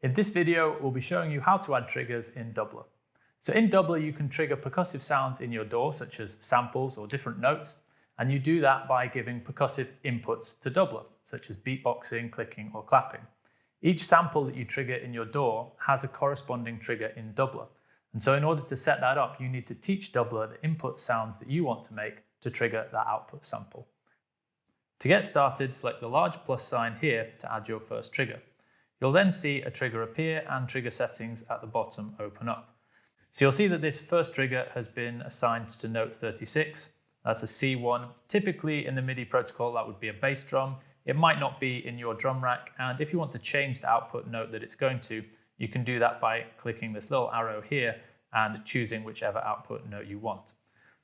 In this video, we'll be showing you how to add triggers in Dubler. So in Dubler, you can trigger percussive sounds in your DAW, such as samples or different notes, and you do that by giving percussive inputs to Dubler, such as beatboxing, clicking, or clapping. Each sample that you trigger in your DAW has a corresponding trigger in Dubler. And so in order to set that up, you need to teach Dubler the input sounds that you want to make to trigger that output sample. To get started, select the large plus sign here to add your first trigger. You'll then see a trigger appear and trigger settings at the bottom open up. So you'll see that this first trigger has been assigned to note 36. That's a C1. Typically in the MIDI protocol, that would be a bass drum. It might not be in your drum rack. And if you want to change the output note that it's going to, you can do that by clicking this little arrow here and choosing whichever output note you want.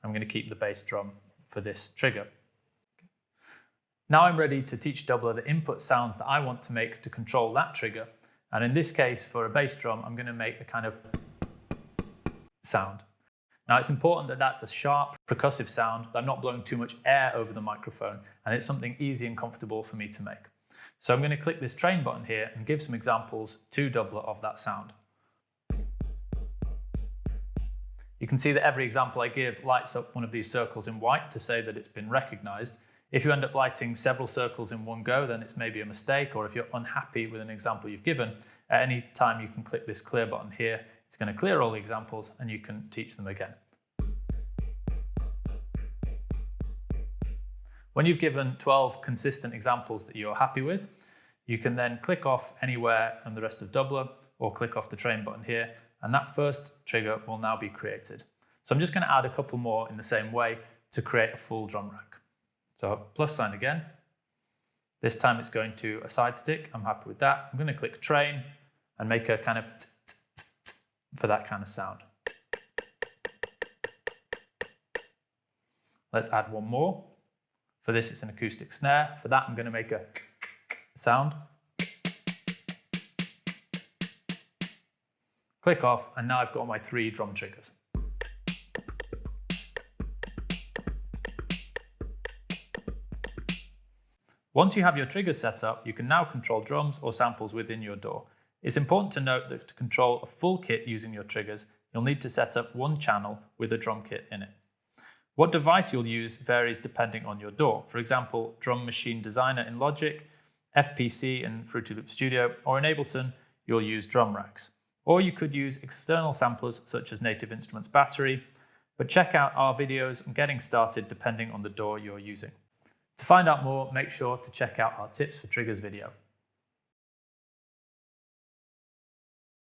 I'm going to keep the bass drum for this trigger. Now I'm ready to teach Dubler the input sounds that I want to make to control that trigger. And in this case, for a bass drum, I'm going to make a kind of sound. Now it's important that that's a sharp, percussive sound, that I'm not blowing too much air over the microphone, and it's something easy and comfortable for me to make. So I'm going to click this train button here and give some examples to Dubler of that sound. You can see that every example I give lights up one of these circles in white to say that it's been recognized. If you end up lighting several circles in one go, then it's maybe a mistake, or if you're unhappy with an example you've given, at any time you can click this clear button here. It's going to clear all the examples and you can teach them again. When you've given 12 consistent examples that you're happy with, you can then click off anywhere on the rest of Dubler or click off the train button here, and that first trigger will now be created. So I'm just going to add a couple more in the same way to create a full drum rack. So plus sign again. This time it's going to a side stick. I'm happy with that. I'm going to click train and make a kind of for that kind of sound. Let's add one more. For this, it's an acoustic snare. For that, I'm going to make a sound. Click off, and now I've got my 3 drum triggers. Once you have your triggers set up, you can now control drums or samples within your DAW. It's important to note that to control a full kit using your triggers, you'll need to set up one channel with a drum kit in it. What device you'll use varies depending on your DAW. For example, Drum Machine Designer in Logic, FPC in Fruity Loop Studio, or in Ableton, you'll use drum racks. Or you could use external samplers such as Native Instruments Battery, but check out our videos on getting started depending on the DAW you're using. To find out more, make sure to check out our Tips for Triggers video.